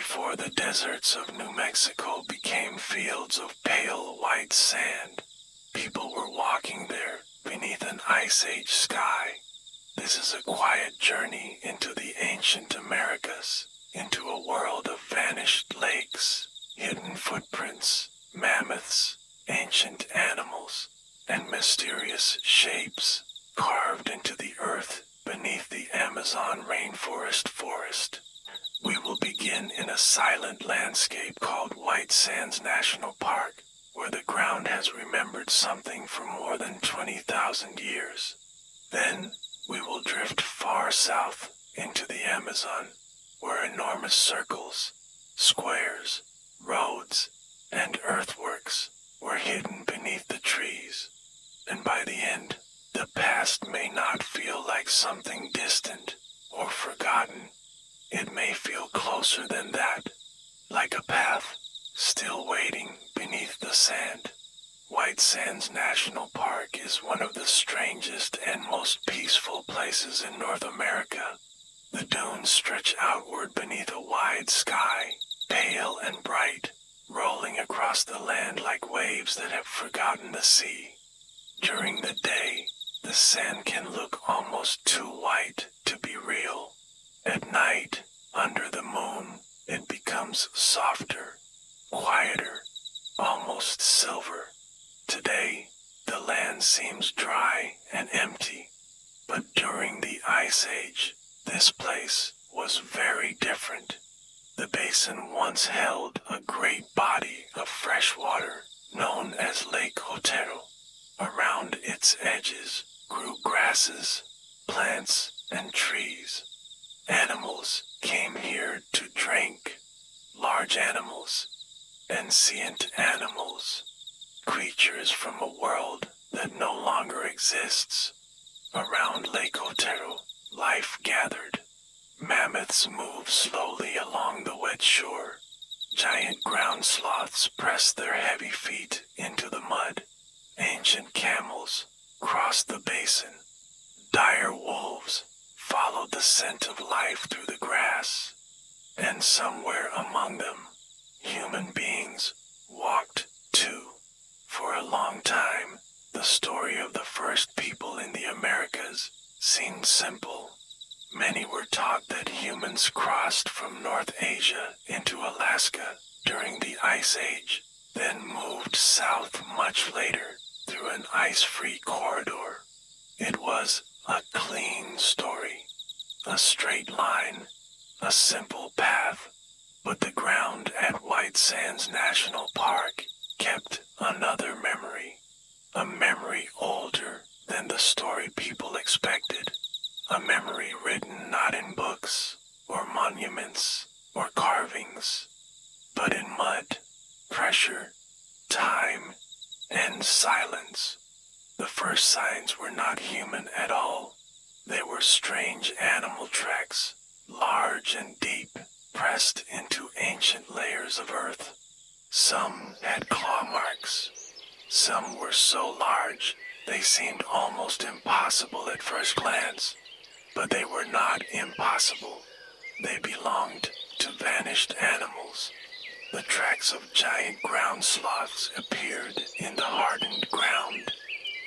before the deserts of New Mexico became fields of pale white sand, people were walking there beneath an Ice Age sky. This is a quiet journey into the ancient Americas, into a world of vanished lakes, hidden footprints, mammoths, ancient animals, and mysterious shapes carved into the earth beneath the Amazon rainforest forest. We will begin in a silent landscape called White Sands National Park, where the ground has remembered something for more than 20,000 years. Then, we will drift far south into the Amazon, where enormous circles, squares, roads, and earthworks were hidden beneath the trees. And by the end, the past may not feel like something distant or forgotten. It may feel closer than that, like a path still waiting beneath the sand. White Sands National Park is one of the strangest and most peaceful places in North America. The dunes stretch outward beneath a wide sky, pale and bright, rolling across the land like waves that have forgotten the sea. During the day, the sand can look almost too white to be real. At night, under the moon, it becomes softer, quieter, almost silver. Today, the land seems dry and empty, but during the Ice Age, this place was very different. The basin once held a great body of fresh water known as Lake Otero. Around its edges grew grasses, plants, and trees. Animals came here to drink, large animals, ancient animals, creatures from a world that no longer exists. Around Lake Otero, life gathered. Mammoths moved slowly along the wet shore. Giant ground sloths pressed their heavy feet into the mud. Ancient camels crossed the basin. Dire wolves followed the scent of life through the grass. And somewhere among them, human beings walked too. For a long time, the story of the first people in the Americas seemed simple. Many were taught that humans crossed from North Asia into Alaska during the Ice Age, then moved south much later through an ice-free corridor. It was a clean story, a straight line, a simple path, but the ground at White Sands National Park kept another memory, a memory older than the story people expected, a memory written not in books or monuments or carvings, but in mud, pressure, time, and silence. The first signs were not human at all. They were strange animal tracks, large and deep, pressed into ancient layers of earth. Some had claw marks. Some were so large they seemed almost impossible at first glance. But they were not impossible. They belonged to vanished animals. The tracks of giant ground sloths appeared in the hardened ground.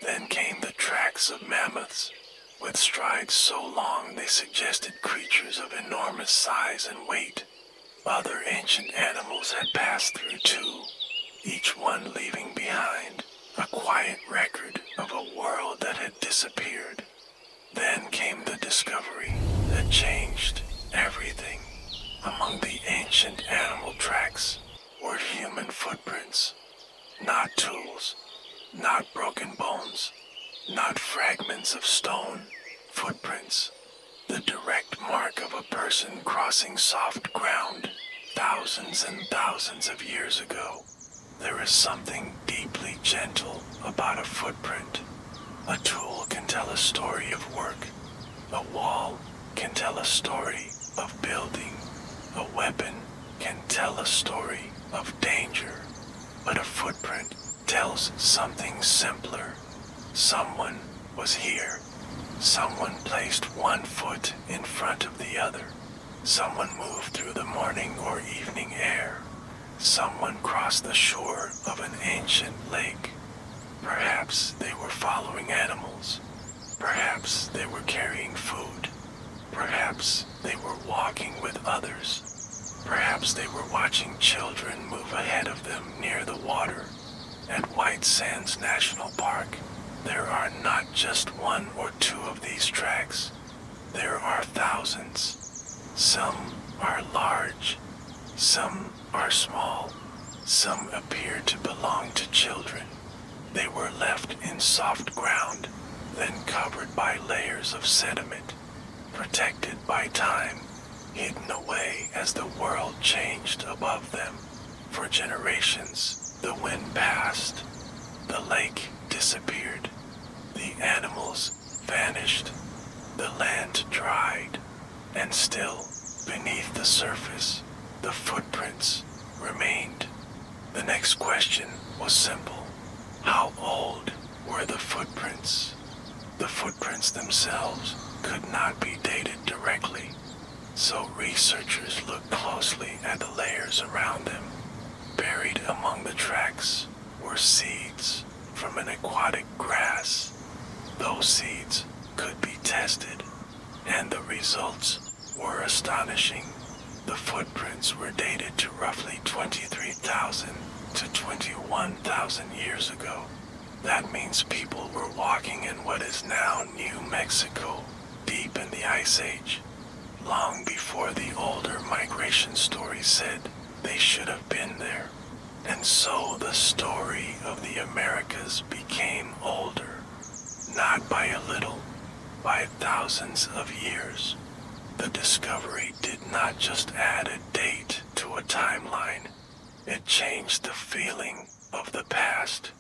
Then came the tracks of mammoths, with strides so long they suggested creatures of enormous size and weight. Other ancient animals had passed through too, each one leaving behind a quiet record of a world that had disappeared. Then came the discovery that changed everything. Among the ancient animal tracks were human footprints, not tools, not broken bones, not fragments of stone. Footprints, the direct mark of a person crossing soft ground thousands and thousands of years ago. There is something deeply gentle about a footprint. A tool can tell a story of work. A wall can tell a story of building. A weapon can tell a story of danger. But a footprint tells something simpler. Someone was here. Someone placed one foot in front of the other. Someone moved through the morning or evening across the shore of an ancient lake. Perhaps they were following animals. Perhaps they were carrying food. Perhaps they were walking with others. Perhaps they were watching children move ahead of them near the water. At White Sands National Park, there are not just one or two of these tracks. There are thousands. Some are large. Some are small. Some appear to belong to children. They were left in soft ground, then covered by layers of sediment, protected by time, hidden away as the world changed above them. For generations, the wind passed, the lake disappeared, the animals vanished, the land dried, and still, beneath the surface, the footprints remained. The next question was simple. How old were the footprints? The footprints themselves could not be dated directly, so researchers looked closely at the layers around them. Buried among the tracks were seeds from an aquatic grass. Those seeds could be tested, and the results were astonishing. The footprints were dated to roughly 23,000 to 21,000 years ago. That means people were walking in what is now New Mexico, deep in the Ice Age, long before the older migration stories said they should have been there. And so the story of the Americas became older, not by a little, by thousands of years. The discovery did not just add a date to a timeline. It changed the feeling of the past.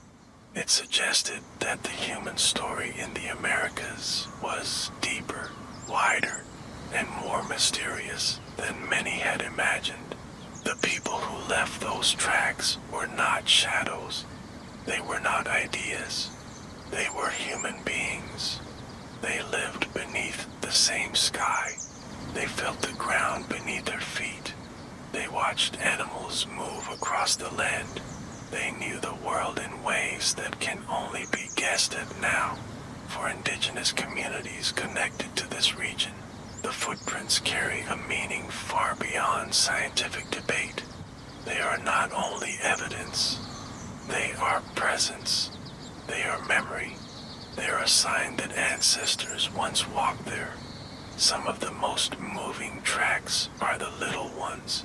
It suggested that the human story in the Americas was deeper, wider, and more mysterious than many had imagined. The people who left those tracks were not shadows. They were not ideas. They were human beings. They lived beneath the same sky. They felt the ground beneath their feet. They watched animals move across the land. They knew the world in ways that can only be guessed at now. For indigenous communities connected to this region, the footprints carry a meaning far beyond scientific debate. They are not only evidence, they are presence. They are memory. They are a sign that ancestors once walked there. Some of the most moving tracks are the little ones,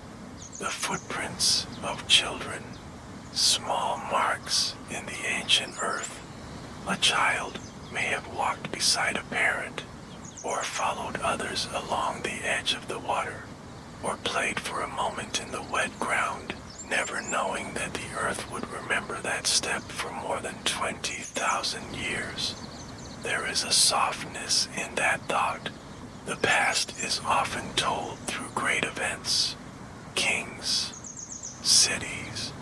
the footprints of children, small marks in the ancient earth. A child may have walked beside a parent, or followed others along the edge of the water, or played for a moment in the wet ground, never knowing that the earth would remember that step for more than 20,000 years. There is a softness in that thought. The past is often told through great events, kings, cities,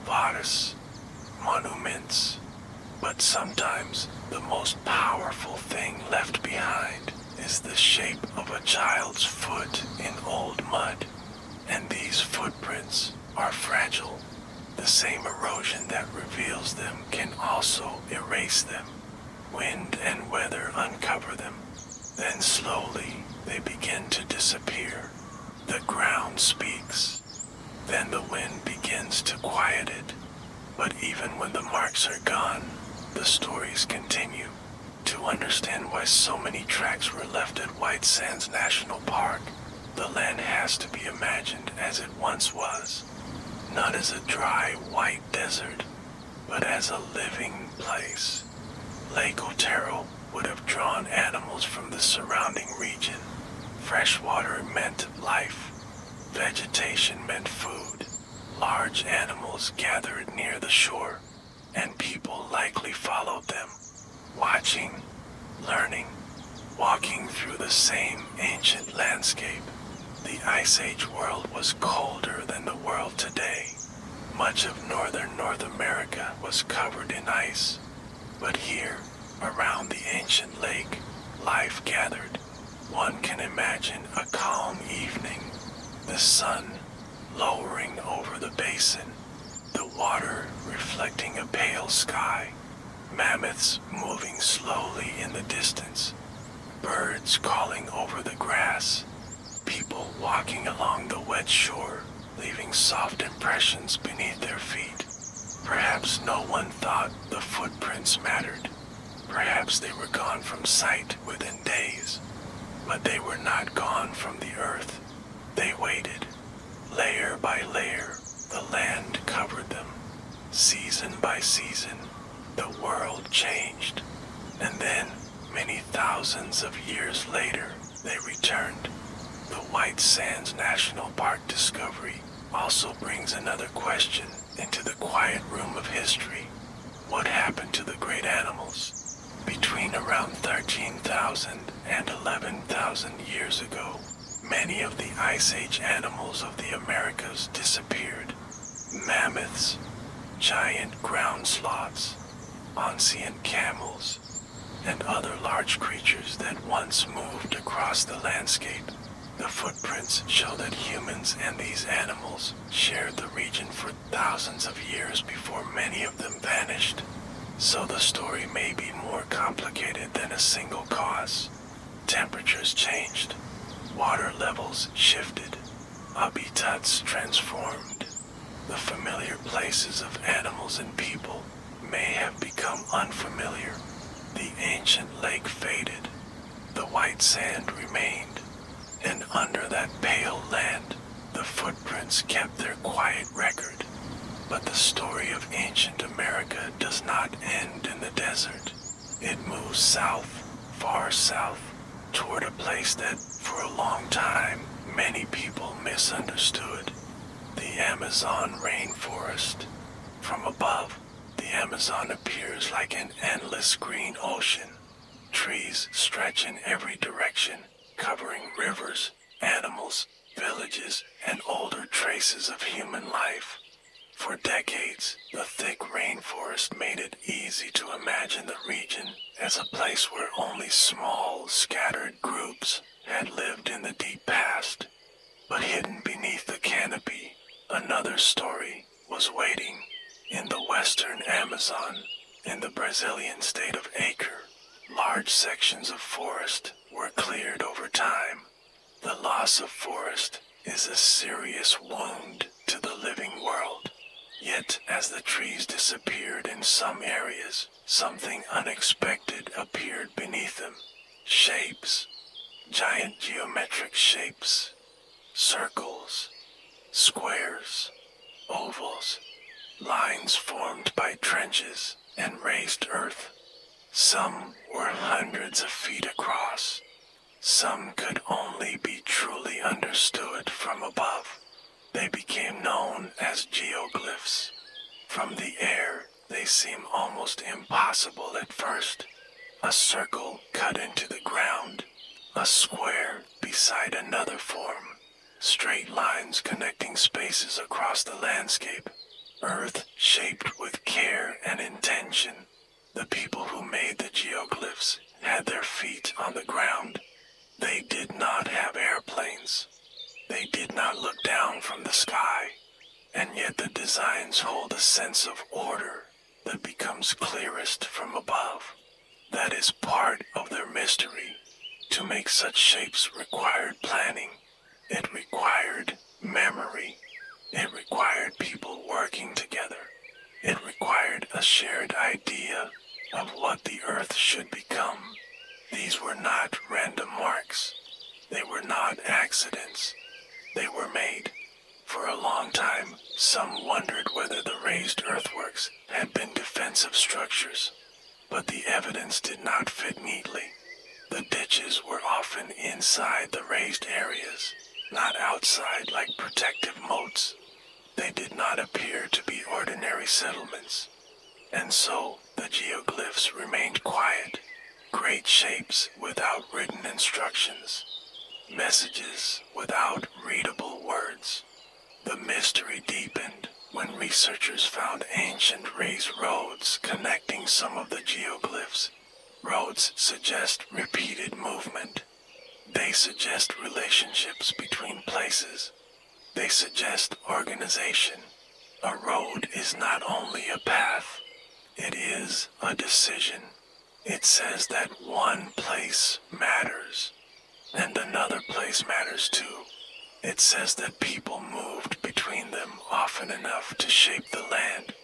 varas, monuments, but sometimes the most powerful thing left behind is the shape of a child's foot in old mud, and these footprints are fragile. The same erosion that reveals them can also erase them. Wind and weather uncover them. Then slowly they begin to disappear. The ground speaks. Then the wind begins to quiet it. But even when the marks are gone, the stories continue. To understand why so many tracks were left at White Sands National Park, the land has to be imagined as it once was. Not as a dry, white desert, but as a living place. Lake Otero would have drawn animals from the surrounding region. Fresh water meant life. Vegetation meant food. Large animals gathered near the shore, and people likely followed them, watching, learning, walking through the same ancient landscape. The Ice Age world was colder than the world today. Much of northern North America was covered in ice. But here, around the ancient lake, life gathered. One can imagine a calm evening, the sun lowering over the basin, the the water reflecting a pale sky, mammoths moving slowly in the distance, birds calling over the grass, people walking along the wet shore, leaving soft impressions beneath their feet. Perhaps no one thought the footprints mattered. Perhaps they were gone from sight within days. But they were not gone from the earth. They waited. Layer by layer, the land covered them. Season by season, the world changed. And then, many thousands of years later, they returned. The White Sands National Park discovery also brings another question into the quiet room of history. What happened to the great animals? Between around 13,000 and 11,000 years ago, many of the Ice Age animals of the Americas disappeared. Mammoths, giant ground sloths, ancient camels, and other large creatures that once moved across the landscape. The footprints show that humans and these animals shared the region for thousands of years before many of them vanished. So the story may be more complicated than a single cause. Temperatures changed, water levels shifted, habitats transformed. The familiar places of animals and people may have become unfamiliar. The ancient lake faded, the white sand remained, and under that pale land, the footprints kept their quiet record. But the story of ancient America does not end in the desert. It moves south, far south, toward a place that, for a long time, many people misunderstood. The Amazon rainforest. From above, the Amazon appears like an endless green ocean. Trees stretch in every direction, covering rivers, animals, villages, and older traces of human life. For decades, the thick rainforest made it easy to imagine the region as a place where only small, scattered groups had lived in the deep past. But hidden beneath the canopy, another story was waiting. In the western Amazon, in the Brazilian state of Acre, large sections of forest were cleared over time. The loss of forest is a serious wound to the living world. Yet, as the trees disappeared in some areas, something unexpected appeared beneath them. Shapes, giant geometric shapes, circles, squares, ovals, lines formed by trenches and raised earth. Some were hundreds of feet across. Some could only be truly understood from above. They became known as geoglyphs. From the air, they seem almost impossible at first. A circle cut into the ground, a square beside another form, straight lines connecting spaces across the landscape, earth shaped with care and intention. The people who made the geoglyphs had their feet on the ground. They did not have airplanes. They did not look down from the sky, and yet the designs hold a sense of order that becomes clearest from above. That is part of their mystery. To make such shapes required planning. It required memory. It required people working together. It required a shared idea of what the earth should become. These were not random marks. They were not accidents. They were made. For a long time, some wondered whether the raised earthworks had been defensive structures, but the evidence did not fit neatly. The ditches were often inside the raised areas, not outside like protective moats. They did not appear to be ordinary settlements, and so the geoglyphs remained quiet, great shapes without written instructions. Messages without readable words. The mystery deepened when researchers found ancient raised roads connecting some of the geoglyphs. Roads suggest repeated movement. They suggest relationships between places. They suggest organization. A road is not only a path, it is a decision. It says that one place matters, and another place matters too. It says that people moved between them often enough to shape the land.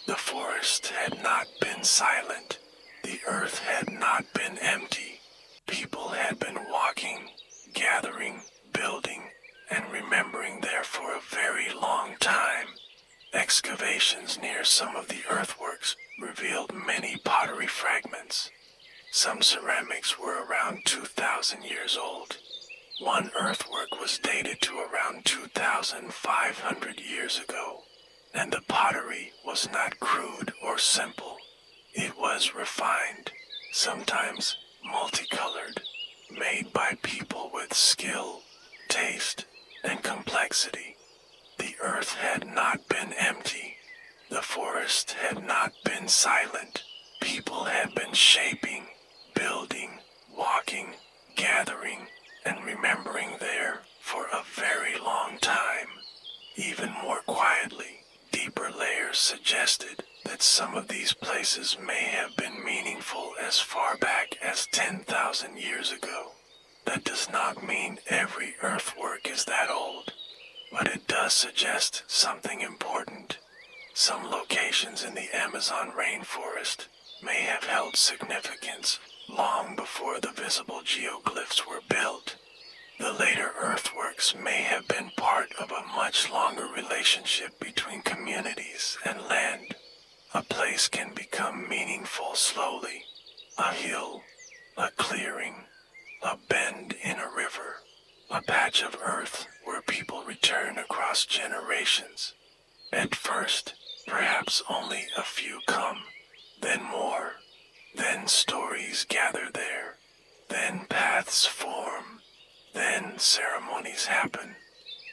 The forest had not been silent. The earth had not been empty. People had been walking, gathering, building, and remembering there for a very long time. Excavations near some of the earthworks revealed many pottery fragments. Some ceramics were around 2,000 years old. One earthwork was dated to around 2,500 years ago, and the pottery was not crude or simple. It was refined, sometimes multicolored, made by people with skill, taste, and complexity. The earth had not been empty. The forest had not been silent. People had been shaping, building, walking, gathering, and remembering there for a very long time. Even more quietly, deeper layers suggested that some of these places may have been meaningful as far back as 10,000 years ago. That does not mean every earthwork is that old, but it does suggest something important. Some locations in the Amazon rainforest may have held significance long before the visible geoglyphs were built. The later earthworks may have been part of a much longer relationship between communities and land. A place can become meaningful slowly. A hill, a clearing, a bend in a river, a patch of earth where people return across generations. At first, perhaps only a few come, then more, then stories gather there, then paths form, then ceremonies happen,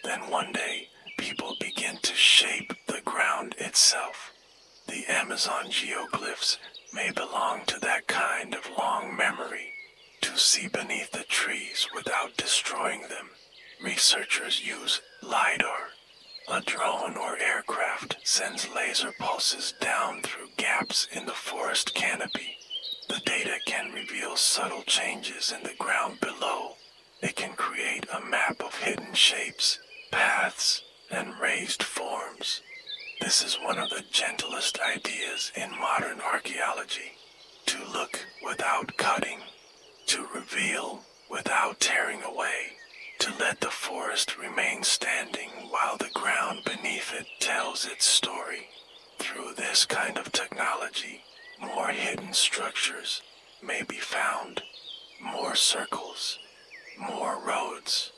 then one day people begin to shape the ground itself. The Amazon geoglyphs may belong to that kind of long memory, to see beneath the trees without destroying them. Researchers use LiDAR. A drone or aircraft sends laser pulses down through gaps in the forest canopy. The data can reveal subtle changes in the ground below. It can create a map of hidden shapes, paths, and raised forms. This is one of the gentlest ideas in modern archaeology: to look without cutting, to reveal without tearing away, to let the forest remain standing while the ground beneath it tells its story. Through this kind of technology, more hidden structures may be found, more circles, more roads,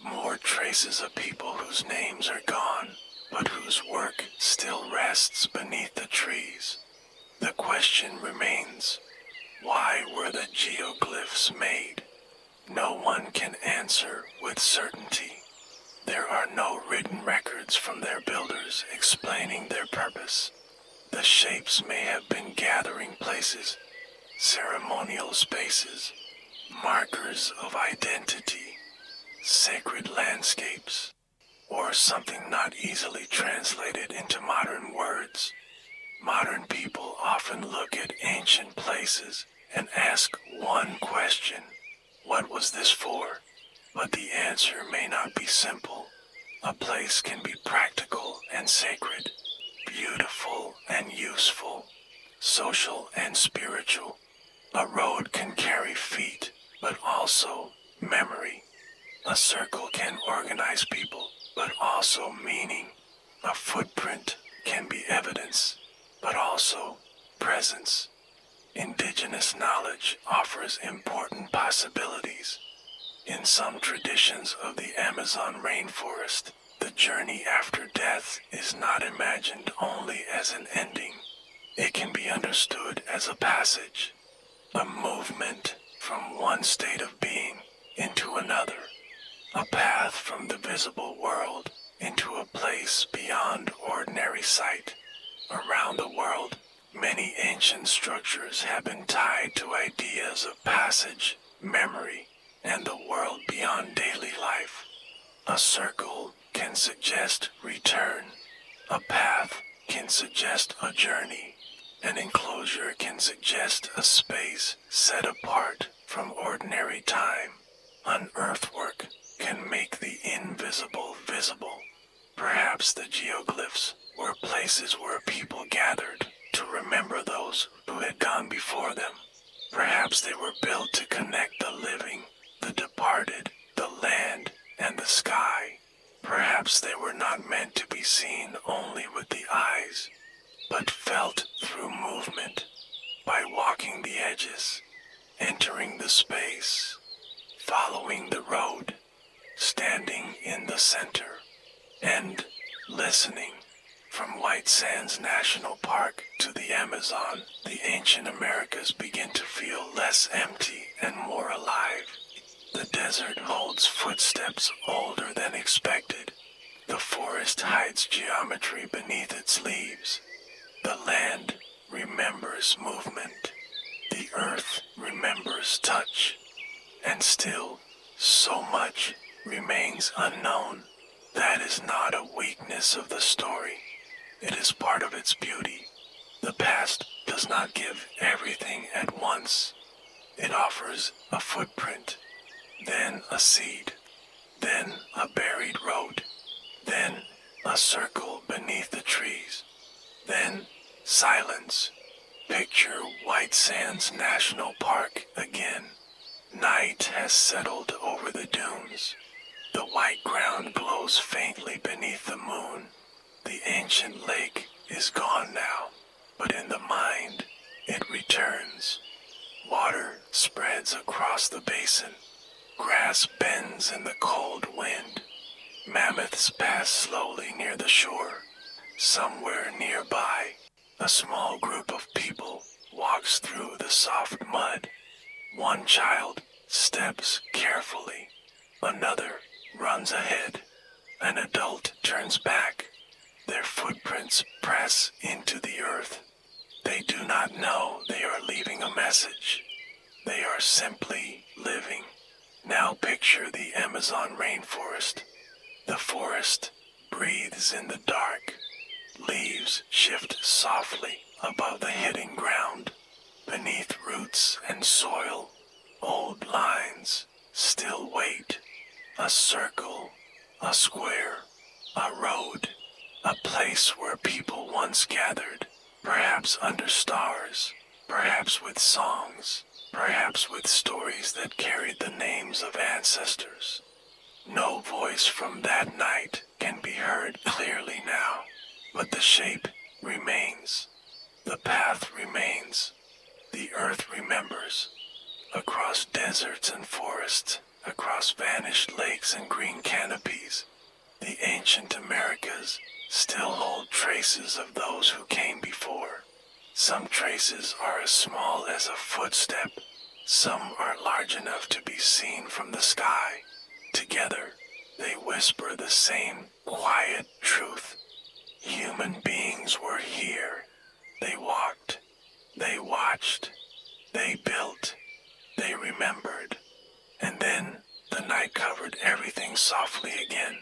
more traces of people whose names are gone, but whose work still rests beneath the trees. The question remains, why were the geoglyphs made? No one can answer with certainty. There are no written records from their builders explaining their purpose. The shapes may have been gathering places, ceremonial spaces, markers of identity, sacred landscapes, or something not easily translated into modern words. Modern people often look at ancient places and ask one question: what was this for? But the answer may not be simple. A place can be practical and sacred, beautiful and useful, social and spiritual. A road can carry feet, but also memory. A circle can organize people, but also meaning. A footprint can be evidence, but also presence. Indigenous knowledge offers important possibilities. In some traditions of the Amazon rainforest, the journey after death is not imagined only as an ending. It can be understood as a passage, a movement from one state of being into another, a path from the visible world into a place beyond ordinary sight. Around the world, many ancient structures have been tied to ideas of passage, memory, and the world beyond daily life. A circle can suggest return, A path can suggest a journey. An enclosure can suggest a space set apart from ordinary time. An earthwork can make the invisible visible. Perhaps the geoglyphs were places where people gathered to remember those who had gone before them. Perhaps they were built to connect the living, the departed, the land, and the sky. Perhaps they were not meant to be seen only with the eyes, but felt through movement, by walking the edges, entering the space, following the road, standing in the center, and listening. From White Sands National Park to the Amazon, the ancient Americas begin to feel less empty and more alive. The desert holds footsteps older than expected. The forest hides geometry beneath its leaves. The land remembers movement. The earth remembers touch. And still, so much remains unknown. That is not a weakness of the story. It is part of its beauty. The past does not give everything at once. It offers a footprint, then a seed, then a buried road, then a circle beneath the trees, then silence. Picture White Sands National Park again. Night has settled over the dunes. The white ground glows faintly beneath the moon. The ancient lake is gone now, but in the mind, it returns. Water spreads across the basin. Grass bends in the cold wind. Mammoths pass slowly near the shore. Somewhere nearby, a small group of people walks through the soft mud. One child steps carefully. Another runs ahead. An adult turns back. Their footprints press into the earth. They do not know they are leaving a message. They are simply living. Now picture the Amazon rainforest. The forest breathes in the dark. Leaves shift softly above the hidden ground. Beneath roots and soil, old lines still wait. A circle, a square, a road. A place where people once gathered, perhaps under stars, perhaps with songs, perhaps with stories that carried the names of ancestors. No voice from that night can be heard clearly now, but the shape remains. The path remains. The earth remembers. Across deserts and forests, across vanished lakes and green canopies, the ancient Americas still hold traces of those who came before. Some traces are as small as a footstep. Some are large enough to be seen from the sky. Together, they whisper the same quiet truth. Human beings were here. They walked. They watched. They built. They remembered. And then the night covered everything softly again.